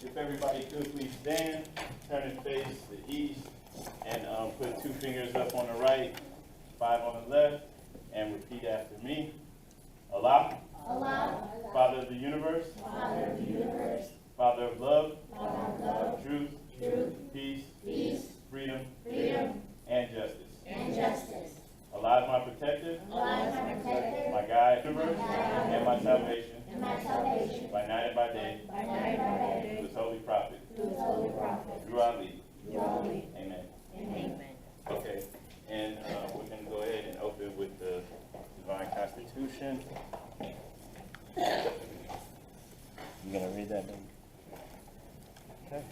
If everybody could please stand, turn and face the east, and put 2 fingers up on the right, 5 on the left, and repeat after me. Allah. Allah. Father of the universe. Father of the universe. Father of love. Father of love. Truth. Truth. Peace. Peace. Freedom. Freedom. And justice. And justice. Allah is my protector. Allah is my protector. My guide, and my salvation. And my salvation. By night and by day. By night and by day. Through his holy prophet. Through his holy prophet. Through Ali. Through Ali. Amen. Amen. Okay, and we're going to go ahead and open with the Divine Constitution. You going to read that, baby? Okay.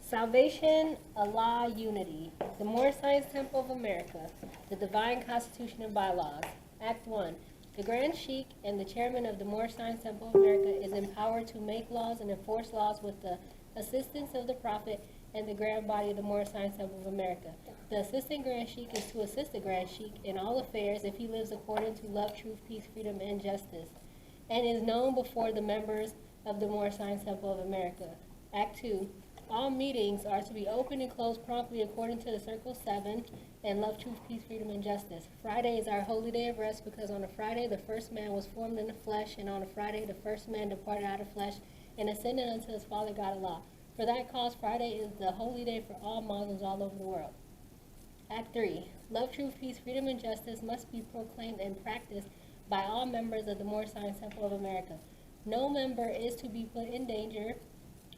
Salvation, Allah, Unity. The Moorish Science Temple of America. The Divine Constitution and Bylaws. Act 1. The Grand Sheikh and the Chairman of the Moorish Science Temple of America is empowered to make laws and enforce laws with the assistance of the Prophet and the Grand Body of the Moorish Science Temple of America. The Assistant Grand Sheikh is to assist the Grand Sheikh in all affairs if he lives according to love, truth, peace, freedom, and justice, and is known before the members of the Moorish Science Temple of America. Act 2. All meetings are to be open and closed promptly according to the Circle 7 and love, truth, peace, freedom, and justice. Friday is our holy day of rest because on a Friday the first man was formed in the flesh, and on a Friday the first man departed out of flesh and ascended unto his Father God Allah. For that cause, Friday is the holy day for all Muslims all over the world. Act 3. Love, truth, peace, freedom, and justice must be proclaimed and practiced by all members of the Moorish Science Temple of America. No member is to be put in danger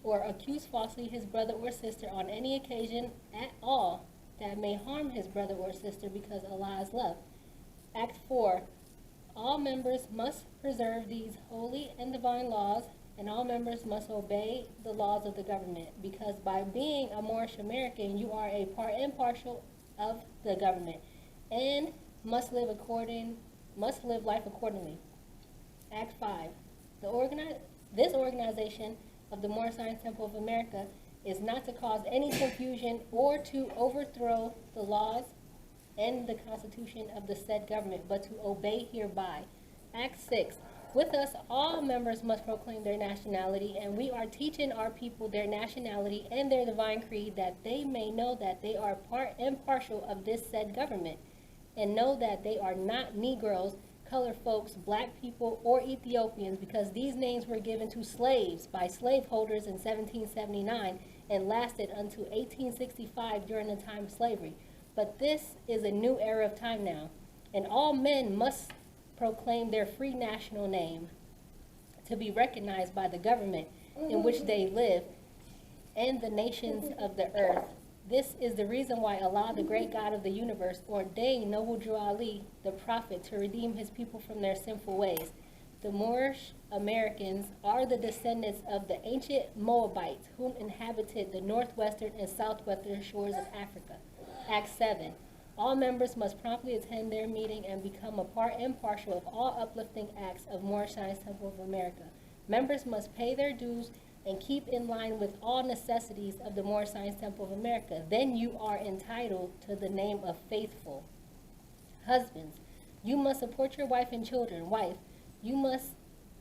or accuse falsely his brother or sister on any occasion at all that may harm his brother or sister because Allah is love. Act 4. All members must preserve these holy and divine laws, and all members must obey the laws of the government, because by being a Moorish American, you are a part and parcel of the government, and must live life accordingly. Act 5. This organization of the Moorish Science Temple of America is not to cause any confusion or to overthrow the laws and the Constitution of the said government, but to obey hereby. Act 6. With us, all members must proclaim their nationality, and we are teaching our people their nationality and their divine creed, that they may know that they are part and parcel of this said government, and know that they are not Negroes, colored folks, black people, or Ethiopians, because these names were given to slaves by slaveholders in 1779 and lasted until 1865 during the time of slavery. But this is a new era of time now, and all men must proclaim their free national name to be recognized by the government in which they live and the nations of the earth. This is the reason why Allah, the great God of the universe, ordained Noble Drew Ali, the prophet, to redeem his people from their sinful ways. The Moorish Americans are the descendants of the ancient Moabites, whom inhabited the northwestern and southwestern shores of Africa. Act 7. All members must promptly attend their meeting and become a part and parcel of all uplifting acts of Moorish Science Temple of America. Members must pay their dues and keep in line with all necessities of the Moorish Science Temple of America. Then you are entitled to the name of faithful. Husbands, you must support your wife and children. Wife, you must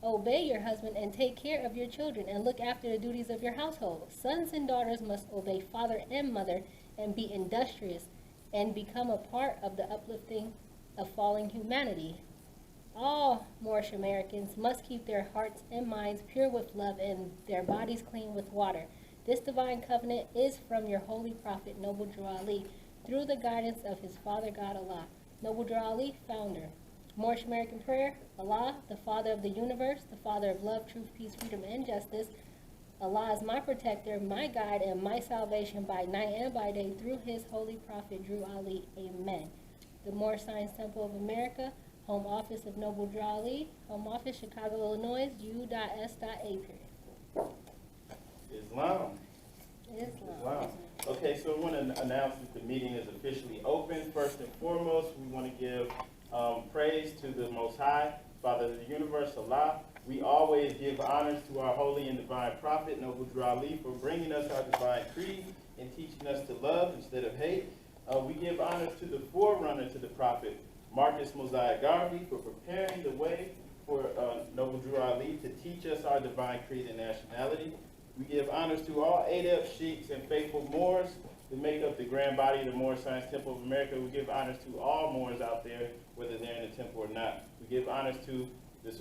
obey your husband and take care of your children and look after the duties of your household. Sons and daughters must obey father and mother and be industrious and become a part of the uplifting of falling humanity. All Moorish Americans must keep their hearts and minds pure with love and their bodies clean with water. This divine covenant is from your holy prophet, Noble Drew Ali, through the guidance of his Father God Allah. Noble Drew Ali, founder. Moorish American prayer. Allah, the Father of the universe, the Father of love, truth, peace, freedom, and justice. Allah is my protector, my guide, and my salvation by night and by day through his holy prophet, Drew Ali. Amen. The Moorish Science Temple of America, Home Office of Noble Drew Ali, Home Office, Chicago, Illinois, U.S.A. Islam. Okay, so we want to announce that the meeting is officially open. First and foremost, we want to give praise to the Most High, Father of the universe, Allah. We always give honors to our holy and divine prophet, Noble Drew Ali, for bringing us our divine creed and teaching us to love instead of hate. We give honors to the forerunner to the prophet, Marcus Mosiah Garvey, for preparing the way for Noble Drew Ali to teach us our divine creed and nationality. We give honors to all Adepts, sheiks, and faithful Moors who make up the grand body of the Moorish Science Temple of America. We give honors to all Moors out there, whether they're in the temple or not. We give honors to the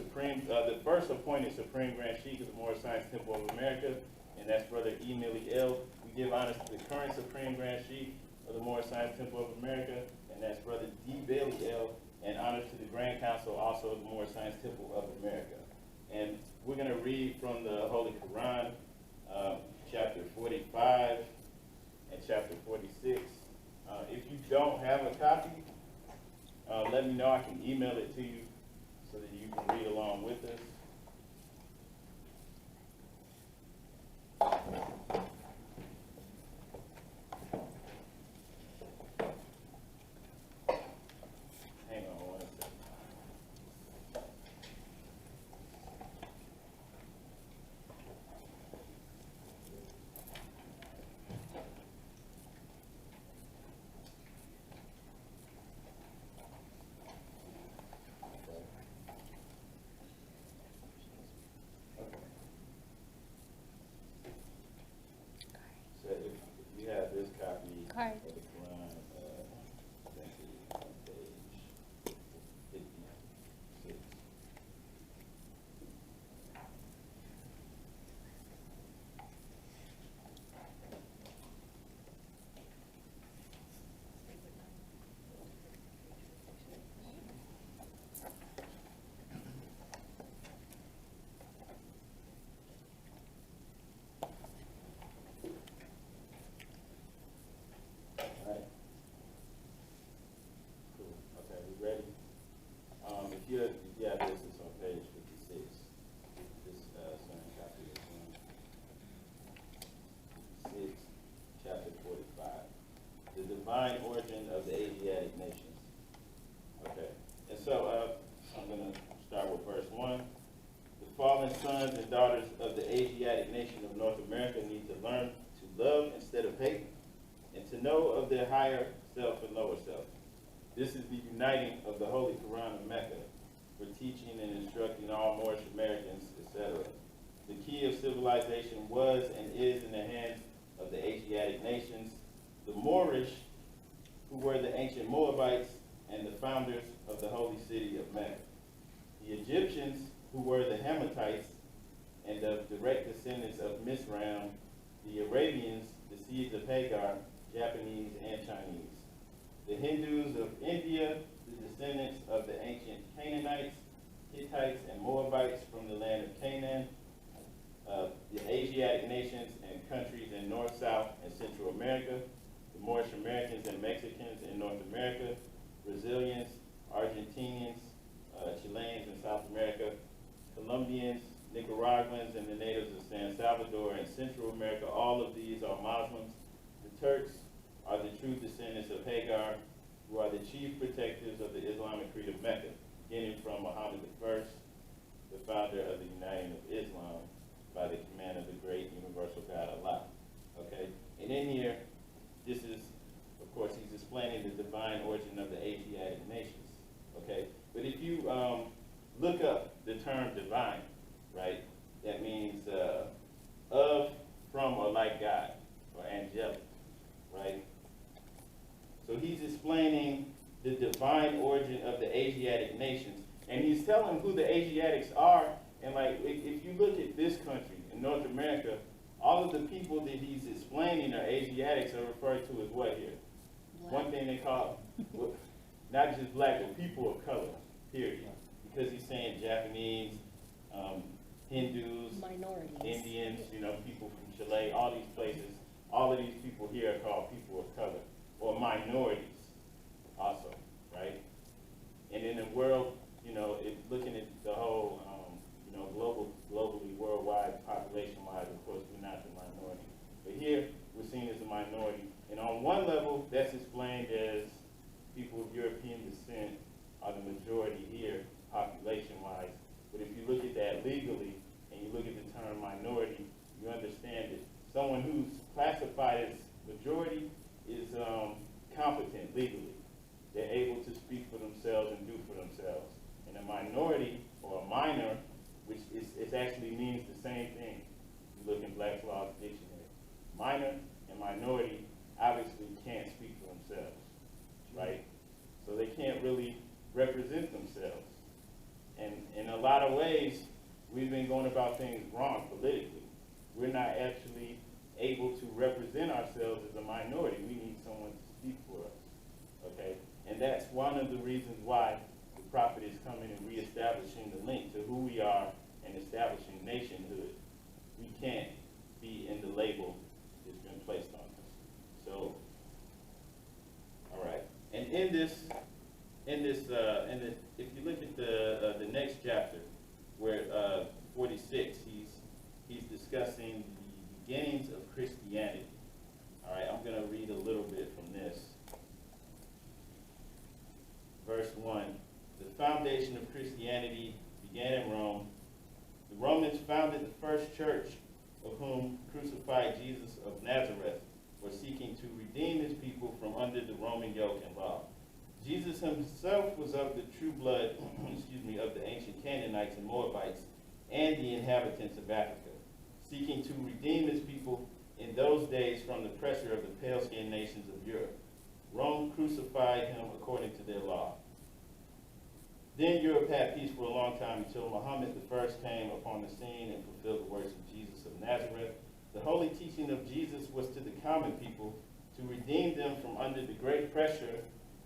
first appointed Supreme Grand Sheik of the Moorish Science Temple of America, and that's Brother E. Millie L. We give honors to the current Supreme Grand Sheik of the Moorish Science Temple of America, and that's Brother D. Bailey L. And honors to the Grand Council also of the Moorish Science Temple of America. And we're going to read from the Holy Quran, chapter 45 and chapter 46. If you don't have a copy, let me know. I can email it to you so that you can read along with us. Hang on one second. So if you have this copy Card. of the Quran, I think it's on page 56. All right. Cool. Okay, we ready? If you have this, it's on page 56. This certain copy is on 6, chapter 45. The divine origin of the Asiatic nations. Okay. And so I'm going to start with verse 1. The fallen sons and daughters of the Asiatic nation of North America need to learn to love instead of hate, and to know of their higher self and lower self. This is the uniting of the Holy Quran of Mecca for teaching and instructing all Moorish Americans, etc. The key of civilization was and is in the hands of the Asiatic nations, the Moorish, who were the ancient Moabites and the founders of the holy city of Mecca. The Egyptians, who were the Hammatites and of direct descendants of Mizraim, the Arabians, the seeds of Hagar, Japanese and Chinese. The Hindus of India, the descendants of the ancient Canaanites, Hittites, and Moabites from the land of Canaan. The Asiatic nations and countries in North, South, and Central America. The Moorish Americans and Mexicans in North America. Brazilians, Argentinians, Chileans in South America. Colombians, Nicaraguans, and the natives of San Salvador and Central America. All of these are Muslims. The Turks are the true descendants of Hagar, who are the chief protectors of the Islamic creed of Mecca, beginning from Muhammad I, the founder of the Uniting of Islam, by the command of the great universal God Allah. Okay? And in here, this is, of course, he's explaining the divine origin of the Asiatic nations. Okay? But if you look up the term divine, right, that means of, from, or like God, or angelic, right? So he's explaining the divine origin of the Asiatic nations, and he's telling who the Asiatics are. And like, if you look at this country in North America, all of the people that he's explaining are Asiatics are referred to as what here? Black. One thing they call, not just black, but people of color, period. Because he's saying Japanese, Hindus, Minorities. Indians, people from Chile, all these places. All of these people here are called people of color, or minorities also, right? And in the world, looking at the whole, globally, worldwide, population-wise, of course, we're not the minority. But here, we're seen as a minority. And on one level, that's explained as people of European descent are the majority here, population-wise. But if you look at that legally, and you look at the term minority, you understand that someone who's classified as majority is competent legally. They're able to speak for themselves and do for themselves. And a minority, or a minor, which is actually means the same thing. you look in Black's Law's dictionary. Minor and minority obviously can't speak for themselves, right? So they can't really represent themselves. And in a lot of ways, we've been going about things wrong politically. We're not actually able to represent ourselves as a minority. We need someone to speak for us, okay? And that's one of the reasons why the prophet is coming and reestablishing the link to who we are and establishing nationhood. We can't be in the label that's been placed on us. So, all right. And if you look at the next chapter, where 46, he's discussing the beginnings of Christianity. All right, I'm going to read a little bit from this. Verse 1, the foundation of Christianity began in Rome. The Romans founded the first church, of whom crucified Jesus of Nazareth, were seeking to redeem his people from under the Roman yoke and law. Jesus himself was of the true blood, of the ancient Canaanites and Moabites and the inhabitants of Africa, seeking to redeem his people in those days from the pressure of the pale-skinned nations of Europe. Rome crucified him according to their law. Then Europe had peace for a long time until Muhammad I came upon the scene and fulfilled the works of Jesus of Nazareth. The holy teaching of Jesus was to the common people to redeem them from under the great pressure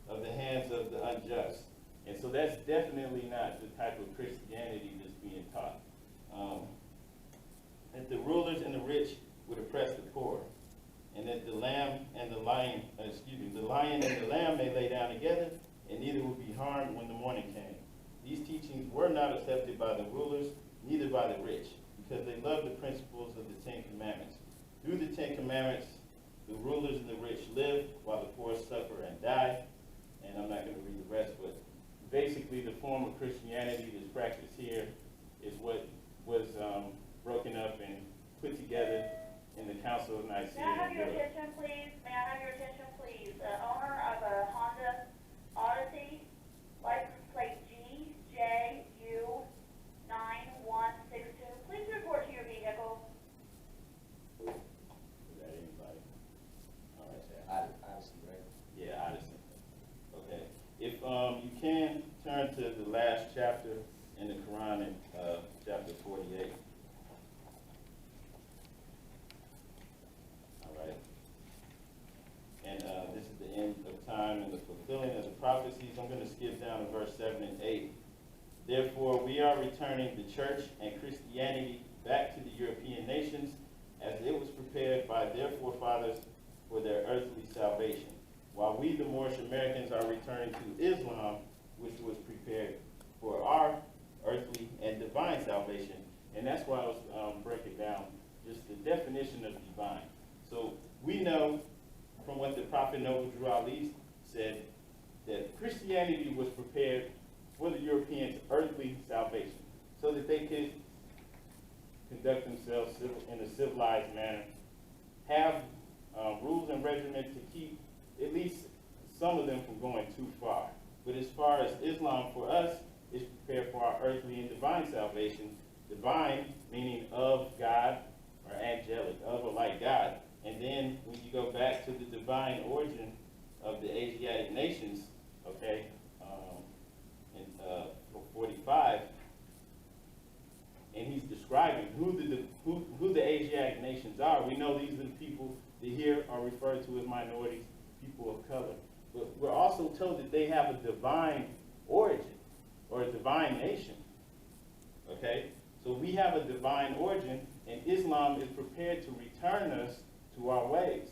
of the hands of the unjust. And so that's definitely not the type of Christianity that's being taught. That the rulers and the rich would oppress the poor, and that the lion and the lamb may lay down together, and neither would be harmed when the morning came. These teachings were not accepted by the rulers, neither by the rich, because they loved the principles of the Ten Commandments. Through the Ten Commandments, the rulers and the rich live, while the poor suffer and die. And I'm not going to read the rest, but basically the form of Christianity that's practiced here is what was broken up and put together in the Council of Nicaea. May I have your attention, please? May I have your attention, please? The owner of a Honda Odyssey, license plate GJU9162. Please report to your vehicle. Is that anybody? All right, sir. Odyssey, right? Yeah, Odyssey. Okay. If you can turn to the last chapter in the Quran, in chapter 48. All right. And this is the end of time and the fulfilling of the prophecies. I'm going to skip down to verse 7 and 8. Therefore, we are returning the church and Christianity back to the European nations, as it was prepared by their forefathers for their earthly salvation, while we, the Moorish Americans, are returning to Islam, which was prepared for our earthly and divine salvation. And that's why I was breaking down just the definition of divine. So we know from what the Prophet Noble Drew Ali said that Christianity was prepared for the Europeans' earthly salvation, so that they could conduct themselves in a civilized manner, have rules and regiments to keep at least some of them from going too far. But as far as Islam for us, is prepared for our earthly and divine salvation. Divine meaning of God, or angelic, of or like God. And then when you go back to the divine origin of the Asiatic nations, okay, in 45, and he's describing who the Asiatic nations are. We know these are the people that here are referred to as minorities, people of color. But we're also told that they have a divine origin, or a divine nation, okay? So we have a divine origin, and Islam is prepared to return us to our ways,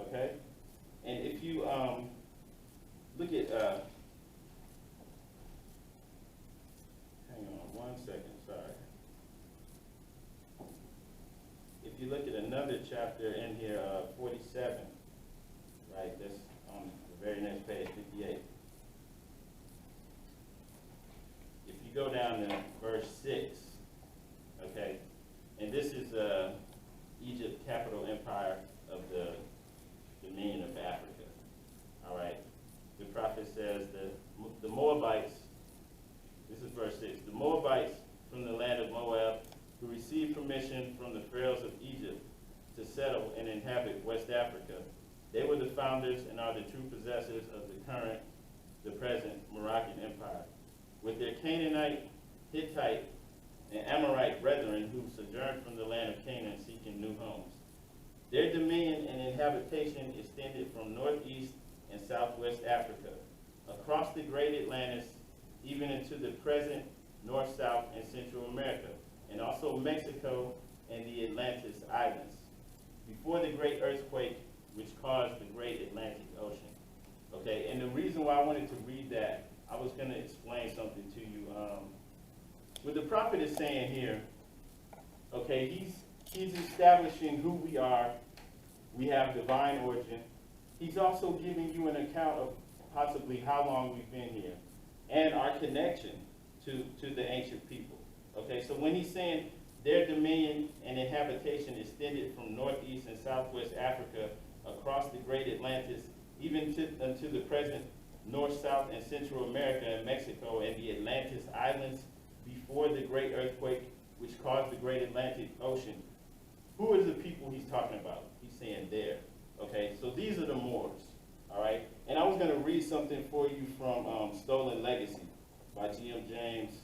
okay? And if you look at, hang on one second, sorry. If you look at another chapter in here, 47, right, that's on the very next page, 58. If you go down to verse 6, okay, and this is Egypt, capital empire of the dominion of Africa, all right. The prophet says the Moabites, this is verse 6, the Moabites from the land of Moab, who received from permission from the pharaohs of Egypt to settle and inhabit West Africa. They were the founders and are the true possessors of the present Moroccan Empire, with their Canaanite, Hittite, and Amorite brethren who sojourned from the land of Canaan seeking new homes. Their dominion and inhabitation extended from northeast and southwest Africa, across the great Atlantis, even into the present North, South, and Central America, and also Mexico and the Atlantis Islands, before the great earthquake which caused the great Atlantic Ocean. Okay, and the reason why I wanted to read that, I was going to explain something to you. What the prophet is saying here, okay, he's establishing who we are. We have divine origin. He's also giving you an account of possibly how long we've been here and our connection to the ancient people. Okay, so when he's saying their dominion and inhabitation extended from northeast and southwest Africa across the great Atlantis, even unto the present North, South, and Central America and Mexico and the Atlantis Islands before the great earthquake which caused the great Atlantic Ocean. Who is the people he's talking about? He's saying there. Okay, so these are the Moors. All right, and I was going to read something for you from Stolen Legacy by G.M. James.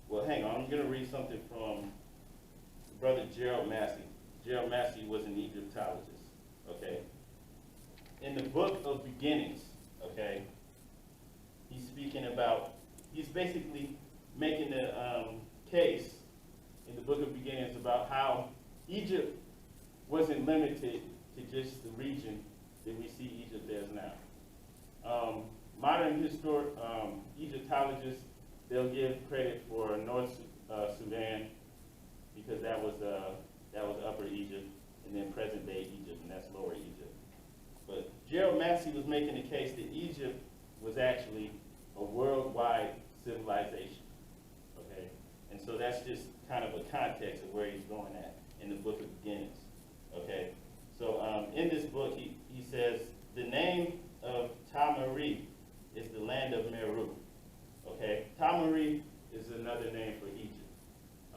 Well, hang on, I'm going to read something from Brother Gerald Massey. Gerald Massey was an Egyptologist. Okay, in the book of Beginnings, okay, he's basically making a case in the book of Beginnings about how Egypt wasn't limited to just the region that we see Egypt as now. Modern Egyptologists, they'll give credit for North Sudan because that was Upper Egypt, and then present day Egypt, and that's Lower Egypt. But Gerald Massey was making the case that Egypt was actually a worldwide civilization. Okay, and so that's just kind of a context of where he's going at in the book of Beginnings. Okay, so in this book he says the name of Tamari is the land of Meru. Okay, Tamari is another name for Egypt.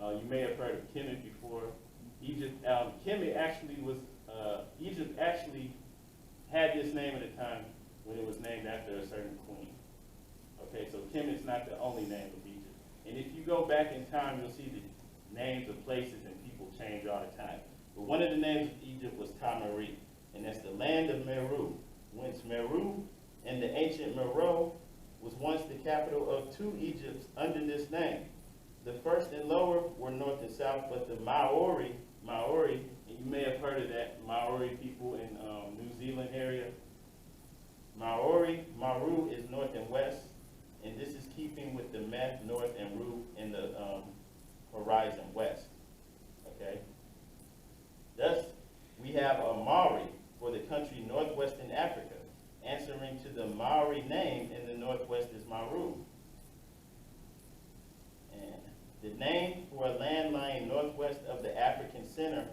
You may have heard of Kemet before. Egypt actually had this name at a time when it was named after a certain queen. Okay, so Kemet's not the only name of Egypt. And if you go back in time, you'll see the names of places and people change all the time. But one of the names of Egypt was Tamari, and that's the land of Meru. Whence Meru and the ancient Meroe was once the capital of two Egypts under this name. The first and lower were north and south, but the Maori, and you may have heard of that, Maori people in New Zealand area. Maru is north and west, and this is keeping with the Meth, north, and Ru in the horizon west. Okay? Thus, we have a Maori for the country northwestern Africa, answering to the Maori name in the northwest is Maru. And the name for a land lying northwest of the African center,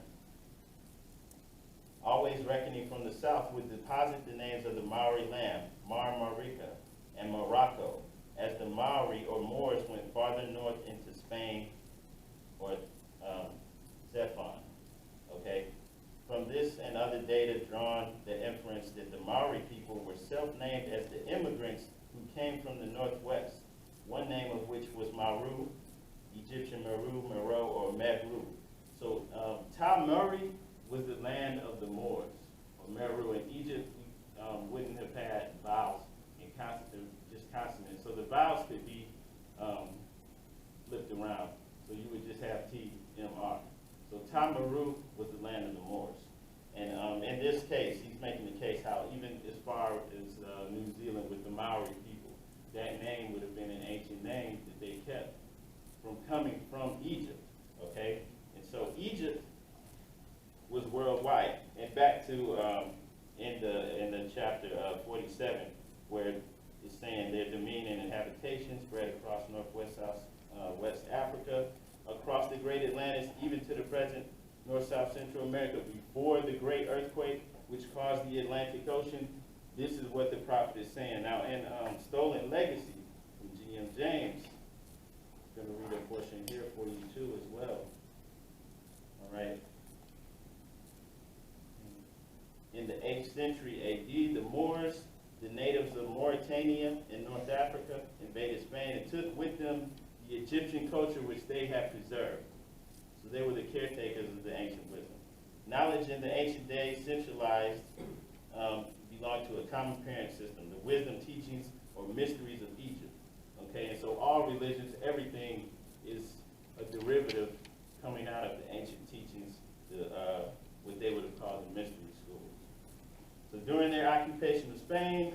always reckoning from the south, would deposit the names of the Maori land, Marika and Morocco, as the Maori or Moors went farther north into Spain or Zephon. Okay? From this and other data drawn the inference that the Maori people were self-named as the immigrants who came from the northwest, one name of which was Maru, Egyptian Meru, Meroe, or Meru. So Tamari was the land of the Moors, or Meru. In Egypt, wouldn't have had vowels and consonants, just consonants. So the vowels could be flipped around. So you would just have T-M-R. So Tamaru was the land of the Moors. And in this case, he's making the case how even as far as New Zealand with the Maori people, that name would have been an ancient name that they kept from coming from Egypt, okay? And so Egypt was worldwide. And back to in the chapter 47, where it's saying their dominion and habitation spread across northwest, south, west Africa, across the great Atlantis, even to the present North, South, Central America, before the great earthquake which caused the Atlantic Ocean. This is what the prophet is saying. Now, in Stolen Legacy from G.M. James, I'm going to read a portion here for you too as well. century AD, the Moors, the natives of Mauritania in North Africa, invaded Spain and took with them the Egyptian culture which they had preserved. So they were the caretakers of the ancient wisdom. Knowledge in the ancient days centralized belonged to a common parent system, the wisdom, teachings, or mysteries of Egypt. Okay, and so all religions, everything is a derivative coming out of the ancient teachings, what they would have called the mystery schools. So during their occupation of Spain,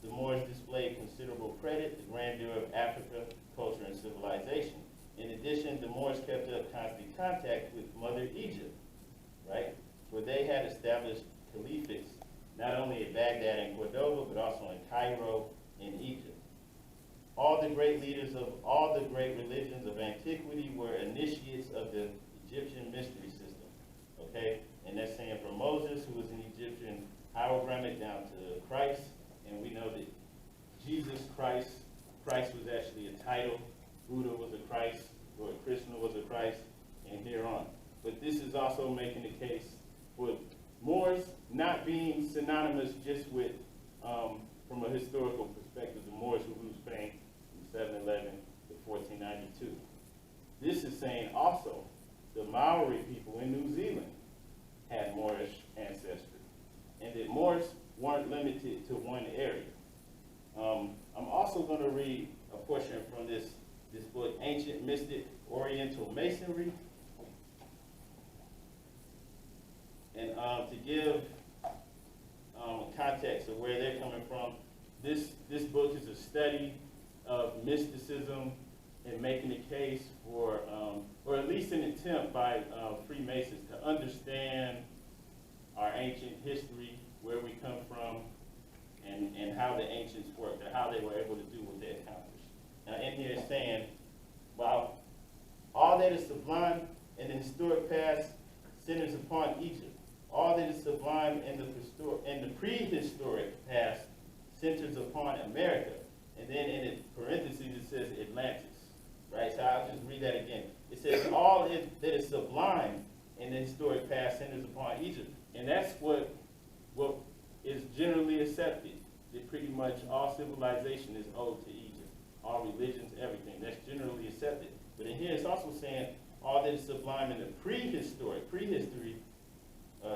the Moors displayed considerable credit, the grandeur of Africa, culture, and civilization. In addition, the Moors kept up constant contact with Mother Egypt, right? Where they had established caliphates, not only at Baghdad and Cordoba, but also in Cairo and Egypt. All the great leaders of all the great religions of antiquity were initiates of the Egyptian mystery system, okay? And that's saying from Moses, who was an Egyptian hieroglyphic, down to Christ, and we know that Jesus Christ was actually a title, Buddha was a Christ, Lord Krishna was a Christ, and here on. But this is also making the case for Moors not being synonymous just with, from a historical perspective, the Moors who ruled Spain from 711 to 1492. This is saying also the Maori people in New Zealand had Moorish ancestry, and that Moors weren't limited to one area. I'm also going to read a portion from this book, Ancient Mystic Oriental Masonry. And to give context of where they're coming from, this book is a study of mysticism and making a case for, or at least an attempt by Freemasons to understand our ancient history, where we come from, and how the ancients worked, or how they were able to do what they accomplished. Now in here it's saying, well, all that is sublime in the historic past centers upon Egypt. All that is sublime in the prehistoric past centers upon America. And then in the parentheses it says Atlantis, right? So I'll just read that again. It says all that is sublime in the historic past centers upon Egypt. And that's what is generally accepted, that pretty much all civilization is owed to Egypt. All religions, everything, that's generally accepted. But in here it's also saying all that is sublime in the prehistory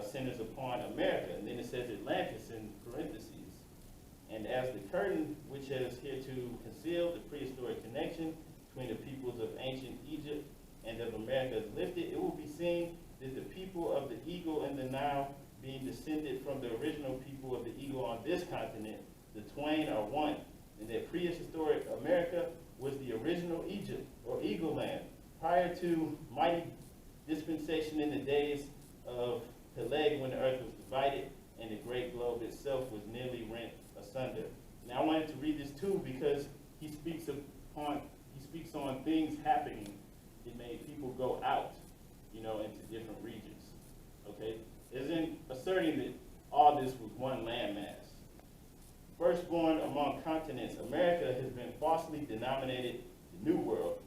centers upon America. And then it says Atlantis in parentheses. And as the curtain, which has hitherto concealed the prehistoric connection between the peoples of ancient Egypt and of America is lifted, it will be seen that the people of the Eagle and the Nile, being descended from the original people of the Eagle on this continent, the twain are one, and that prehistoric America was the original Egypt, or Eagle Land, prior to mighty dispensation in the days of Peleg, when the earth was divided and the great globe itself was nearly rent asunder. Now I wanted to read this too because he speaks on things happening that made people go out, into different regions. Okay? Isn't asserting that all this was one landmass. Firstborn among continents, America has been falsely denominated the New World.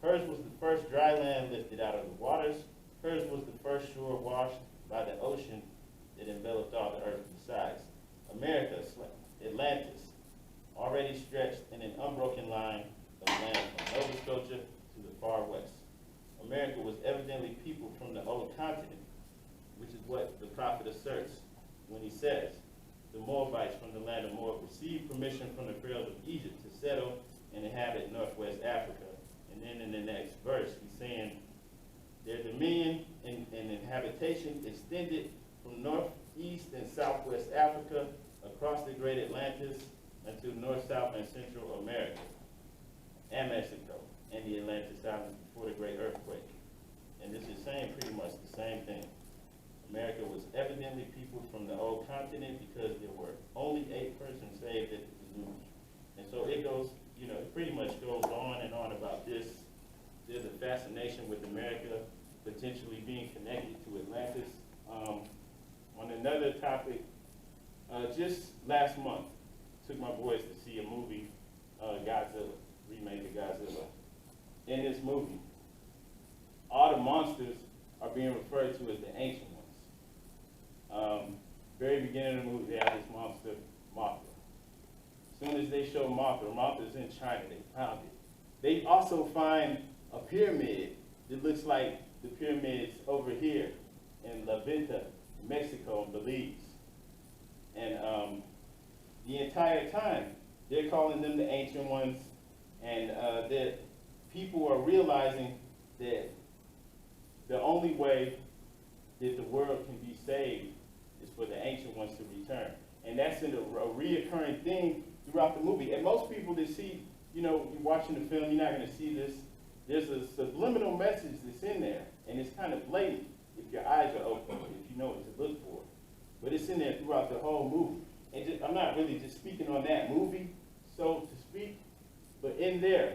Hers was the first dry land lifted out of the waters. Hers was the first shore washed by the ocean that enveloped all the earth besides. America, Atlantis, already stretched in an unbroken line of land from Nova Scotia to the far west. America was evidently peopled from the old continent, which is what the prophet asserts when he says, the Moabites from the land of Moab received permission from the pharaohs of Egypt to settle and inhabit northwest Africa. And then in the next verse, he's saying, their dominion and inhabitation extended from northeast and southwest Africa across the great Atlantis into North, South, and Central America and Mexico and the Atlantis Islands before the great earthquake. And this is saying pretty much the same thing. America was evidently peopled from the old continent because there were only 8 persons saved at the deluge. And so it goes, it pretty much goes on and on about this. There's a fascination with America potentially being connected to Atlantis. On another topic, just last month, took my boys to see a movie, Godzilla, remake of Godzilla. In this movie, all the monsters are being referred to as the ancient ones. Very beginning of the movie, Martha. Martha's in China. They found it. They also find a pyramid that looks like the pyramids over here in La Venta, Mexico, and Belize. And the entire time, they're calling them the Ancient Ones, and that people are realizing that the only way that the world can be saved is for the Ancient Ones to return. And that's a reoccurring thing throughout the movie. And most people that see, you're watching the film, you're not going to see this. There's a subliminal message that's in there, and it's kind of blatant if your eyes are open, if you know what to look for. But it's in there throughout the whole movie. And I'm not really just speaking on that movie, so to speak, but in there,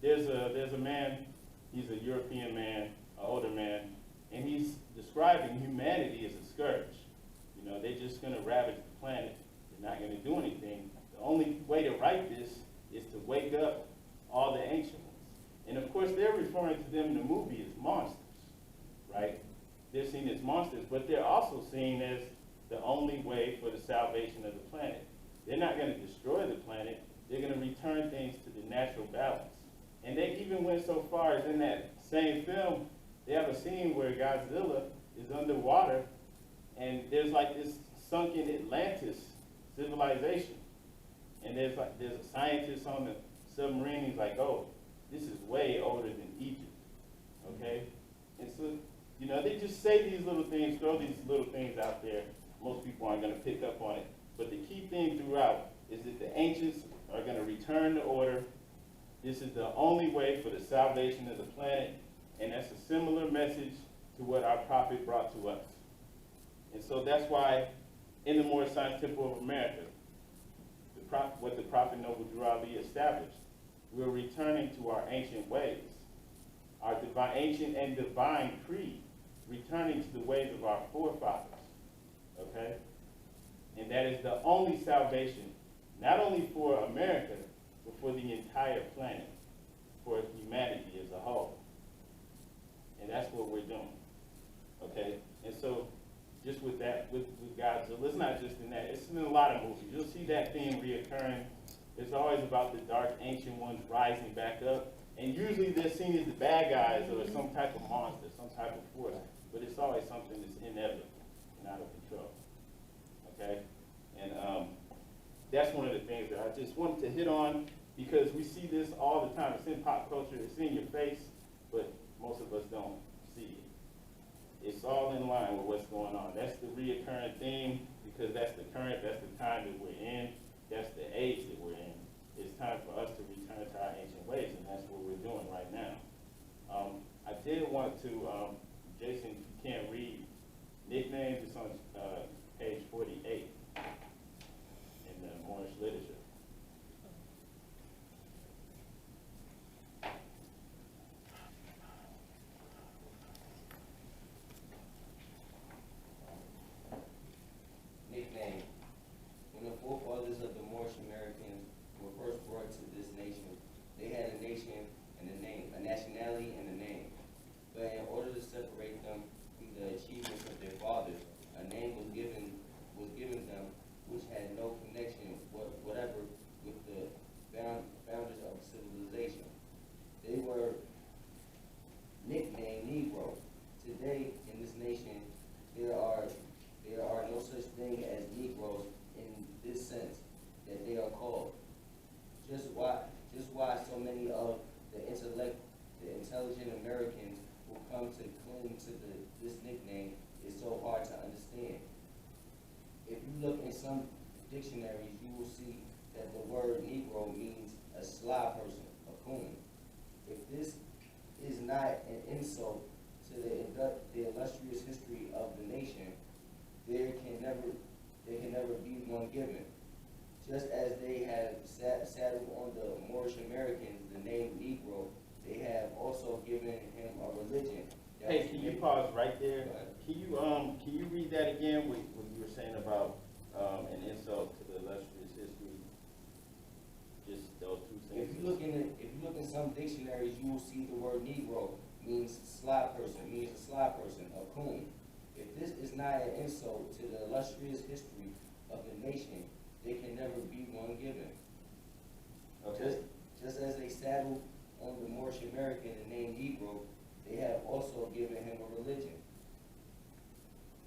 there's a man, he's a European man, an older man, and he's describing humanity as a scourge. They're just going to ravage the planet. They're not going to do anything. The only way to right this is to wake up all the ancient ones. And of course, they're referring to them in the movie as monsters, right? They're seen as monsters, but they're also seen as the only way for the salvation of the planet. They're not going to destroy the planet. They're going to return things to the natural balance. And they even went so far as in that same film, they have a scene where Godzilla is underwater, and there's like this sunken Atlantis civilization. And there's a scientist on the submarine, he's like, oh, this is way older than Egypt, okay? And so, they just say these little things, throw these little things out there. Most people aren't going to pick up on it. But the key thing throughout is that the ancients are going to return to order. This is the only way for the salvation of the planet, and that's a similar message to what our prophet brought to us. And so that's why in the Moorish Temple of America, what the prophet Noble Drew Ali established, we're returning to our ancient ways, our ancient and divine creed, returning to the ways of our forefathers, okay? And that is the only salvation, not only for America, but for the entire planet, for humanity as a whole. And that's what we're doing, okay? And so, just with that, with Godzilla, it's not just in that, it's in a lot of movies. You'll see that theme reoccurring. It's always about the dark ancient ones rising back up. And usually they're seen as the bad guys or some type of monster, some type of force. But it's always something that's inevitable and out of control, okay? And that's one of the things that I just wanted to hit on, because we see this all the time. It's in pop culture, it's in your face, but most of us don't see it. It's all in line with what's going on. That's the reoccurring theme, because that's the current, that's the time that we're in, that's the age that we're in. It's time for us to return to our ancient ways, and that's what we're doing right now. I did want to, Jason, if you can't read nicknames, it's on page 48 in the Moorish literature. Nickname. When the forefathers of the Moorish Americans were first brought to this nation, they had a nation and a name, a nationality and a name. But in order to separate them from the achievements of their fathers, a name was given them which had no connection whatever with the founders of civilization. They were nicknamed Negro. Today in this nation, there are no such thing as Negroes in this sense that they are called. Just why so many of the intelligent Americans who come to cling to this nickname is so hard to understand. If you look in some dictionaries, you will see that the word Negro means a sly person, a coon. If this is not an insult to the illustrious history of the nation, there can never be one given. Just as they have saddled on the Moorish Americans the name Negro, they have also given him a religion. Hey, can you pause right there? Can you read that again? What you were saying about an insult to the illustrious history? Just those two sentences. If you look in some dictionaries, you will see the word Negro means sly person, a coon. If this is not an insult to the illustrious history of the nation, there can never be one given. Just as they saddled on the Moorish American and named Negro, they have also given him a religion.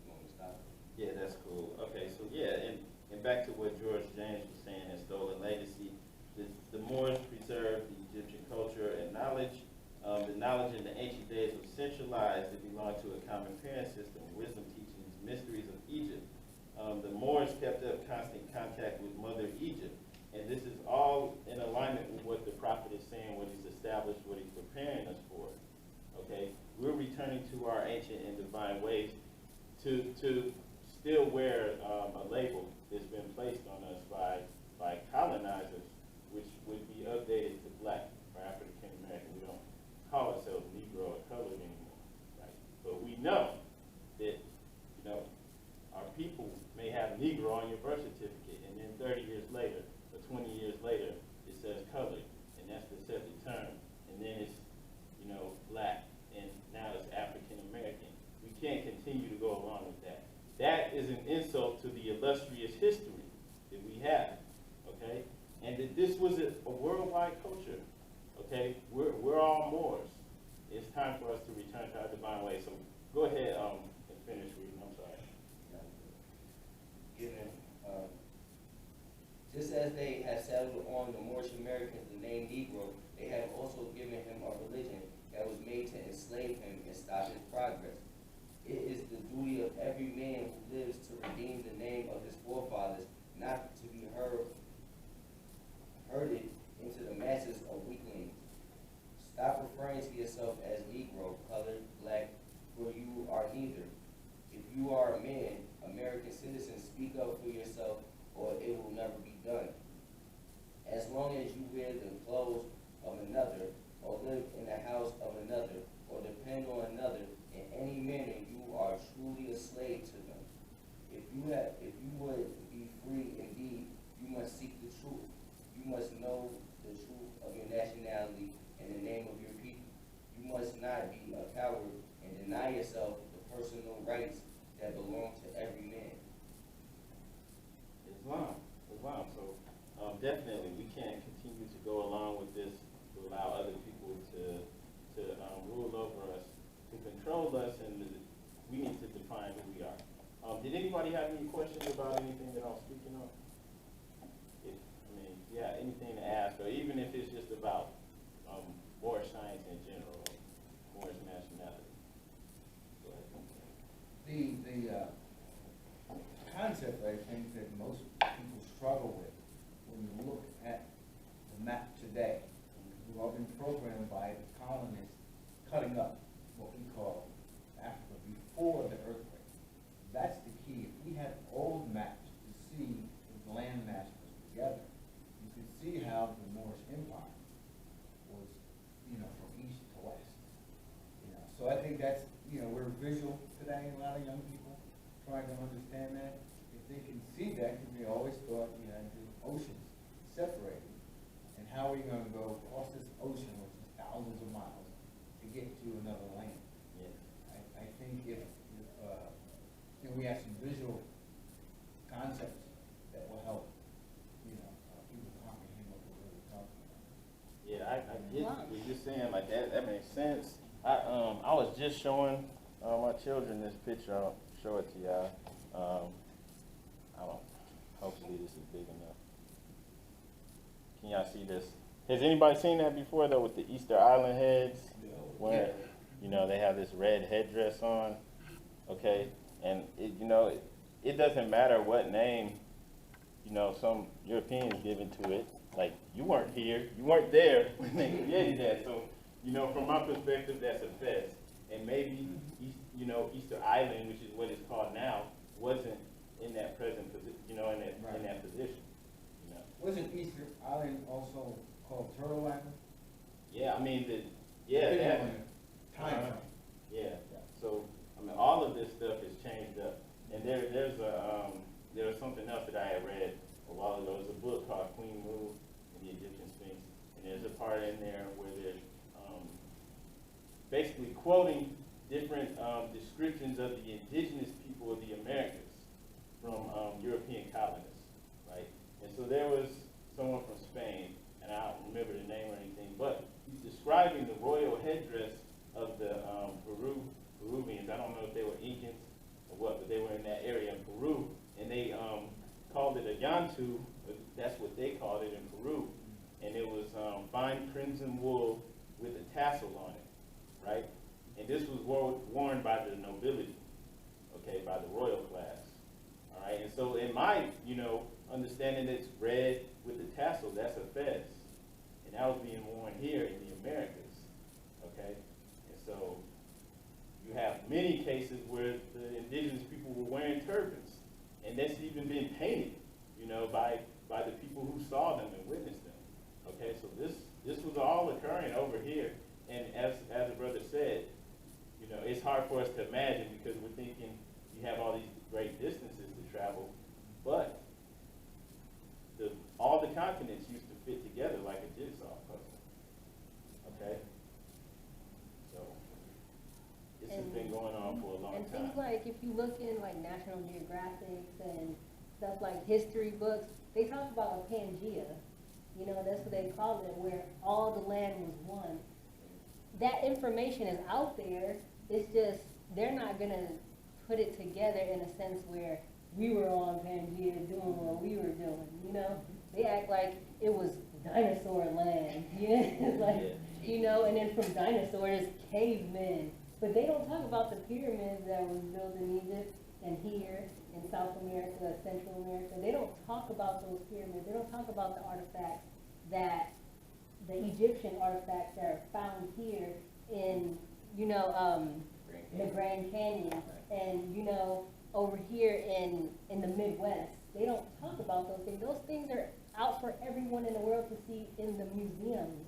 You want me to stop? Yeah, that's cool. Okay, so yeah, and back to what George James was saying, and stolen legacy, the Moors preserved the Egyptian culture and knowledge. The knowledge in the ancient days was centralized. It belonged to a common parent system, wisdom, teachings, mysteries of Egypt. The Moors kept up constant contact with Mother Egypt. And this is all in alignment with what the prophet is saying, what he's established, what he's preparing us for. Okay? We're returning to our ancient and divine ways to still wear a label that's been placed on us by colonizers, which would be updated to black or African American. We don't call ourselves Negro or colored anymore, right? But we know that, our people may have Negro on your birth certificate, and then 30 years later, or 20 years later, it says colored, and that's the accepted term. And then it's, black, and now it's African American. We can't continue to go along with that. That is an insult to the illustrious history that we have, okay? And that this was a worldwide culture, okay? We're all Moors. It's time for us to return to our divine way. So go ahead and finish reading. I'm sorry. Just as they have settled on the Moorish Americans the name Negro, they have also given him a religion that was made to enslave him and stop his progress. It is the duty of every man who lives to redeem the name of his forefathers, not to be herded into the masses of weaklings. Stop referring to yourself as Negro, colored, black, for you are neither. If you are a man, American citizen, speak up for yourself, or it will never be done. As long as you wear the clothes of another, or live in the house of another, or depend on another in any manner, you are truly a slave to them. If you would be free indeed, you must seek the truth. You must know the truth of your nationality and the name of your people. You must not be a coward and deny yourself the personal rights that belong to every man. Islam. So definitely we can't continue to go along with this to allow other people to rule over us, to control us, and we need to define who we are. Did anybody have any questions about anything that I'm speaking on? Anything to ask, or even if it's just about Moorish science in general, Moorish nationality. Go ahead. The concept, I think, that most people struggle with when you look at the map today, we've all been programmed by the colonists cutting up what we call Africa before the earthquake. That's the key. If we had old maps to see the land masses together, you could see how the Moorish Empire was, from east to west. So I think that's, we're visual today, a lot of young people trying to understand that. If they can see that, because we always thought you had the oceans separated, and how are you going to go across this ocean, which is thousands of miles, to get to another land? Yeah. I think if we have some visual concepts that will help, people comprehend what we're really talking about. Yeah, I get what you're saying. Like that makes sense. I was just showing my children this picture. I'll show it to y'all. Hopefully this is big enough. Can y'all see this? Has anybody seen that before though, with the Easter Island heads? Where, they have this red headdress on, okay? And it doesn't matter what name, some Europeans given to it. Like, you weren't here, you weren't there when they created that. So, from my perspective, that's a fest. And maybe, Easter Island, which is what it's called now, wasn't in that present position, in that position. Wasn't Easter Island also called Turtle Island? Yeah, Depending on the time frame. Yeah. So, all of this stuff is changed up. And there was something else that I had read a while ago. There's a book called Queen Mu and the Egyptian Sphinx. And there's a part in there where they're basically quoting different descriptions of the indigenous people of the Americas from European colonists, right? And so there was someone from Spain, and I don't remember the name or anything, but he's describing the royal headdress of the Peruvians. I don't know if they were Incans or what, but they were in that area in Peru, and they called it a yantu. That's what they called it in Peru, and it was fine crimson wool with a tassel on it, right? And this was worn by the nobility, okay, by the royal class, all right? And so in my, understanding it's red with the tassel, that's a fez. And that was being worn here in the Americas, okay? And so you have many cases where the indigenous people were wearing turbans, and that's even been painted, by the people who saw them and witnessed them, okay? So this was all occurring over here, and as the brother said, it's hard for us to imagine because we're thinking you have all these great distances to travel, but all the continents used to fit together like a jigsaw puzzle, okay? So this has been going on for a long And time. things like, if you look in like National Geographic and stuff like history books, they talk about a Pangea, that's what they call it, where all the land was one. That information is out there, it's just, they're not gonna put it together in a sense where we were on Pangea doing what we were doing, They act like it was dinosaur land, It's like, and then from dinosaurs, cavemen. But they don't talk about the pyramids that was built in Egypt and here in South America, Central America. They don't talk about those pyramids. They don't talk about the artifacts the Egyptian artifacts that are found here in, the Grand Canyon and, over here in the Midwest. They don't talk about those things. Those things are out for everyone in the world to see in the museums.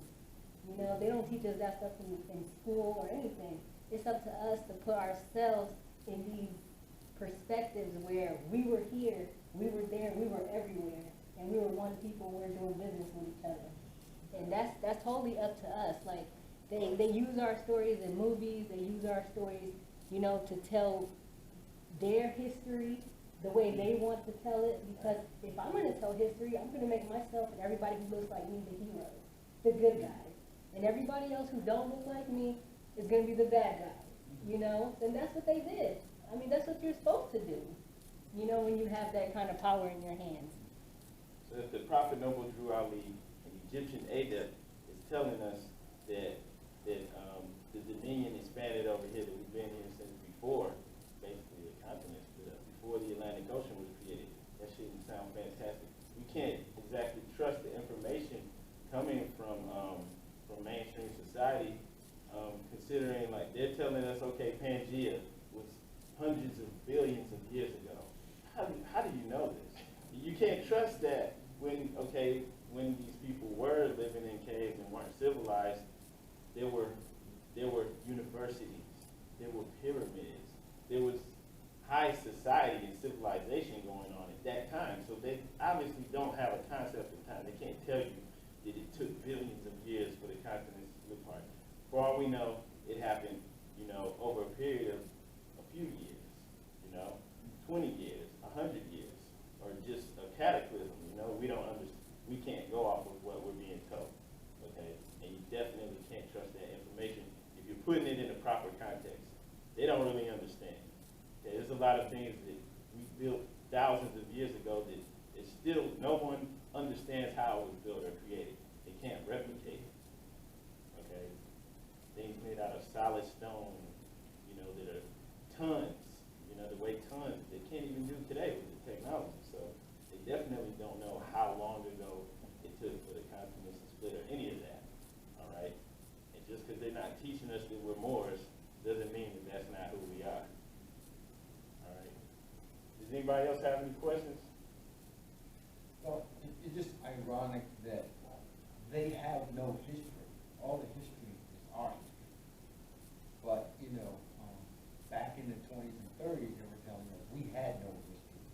They don't teach us that stuff in school or anything. It's up to us to put ourselves in these perspectives where we were here, we were there, we were everywhere, and we were one people, we were doing business with each other. And that's totally up to us. Like, they use our stories in movies, they use our stories, to tell their history the way they want to tell it, because if I'm going to tell history, I'm going to make myself and everybody who looks like me the heroes, the good guys. And everybody else who don't look like me is going to be the bad guys, And that's what they did. I mean, that's what you're supposed to do, when you have that kind of power in your hands. So if the Prophet Noble Drew Ali, an Egyptian adept, is telling us that the dominion expanded over here, that we've been here since before, basically the continent split up, before the Atlantic Ocean was created, that shouldn't sound fantastic. We can't exactly trust the information coming from mainstream society, considering like they're telling us, okay, Pangea was hundreds of billions of years ago. How do you know this? You can't trust that when these people were living in caves and weren't civilized, there were universities, there were pyramids, there was high society and civilization going on at that time. So they obviously don't have a concept of time. They can't tell you that it took billions of years for the continents to split apart. For all we know, it happened, over a period of a few years, 20 years, 100 years, or just a cataclysm. We can't go off of what we're being told, okay? And you definitely can't trust that information if you're putting it in a proper context. They don't really understand. Okay? There's a lot of things that we built thousands of years ago that it's still, no one understands how it was built or created. They can't replicate it, okay? Things made out of solid stone, that are tons, the way tons, they can't even do today with the technology. So they definitely don't know how long ago it took for the continents to split or any of that, all right? And just because they're not teaching us that we're Moors doesn't mean that that's not who we are, all right? Does anybody else have any questions? Well, it's just ironic that they have no history. All the history is our history. But, back in the 20s and 30s, they were telling us we had no history.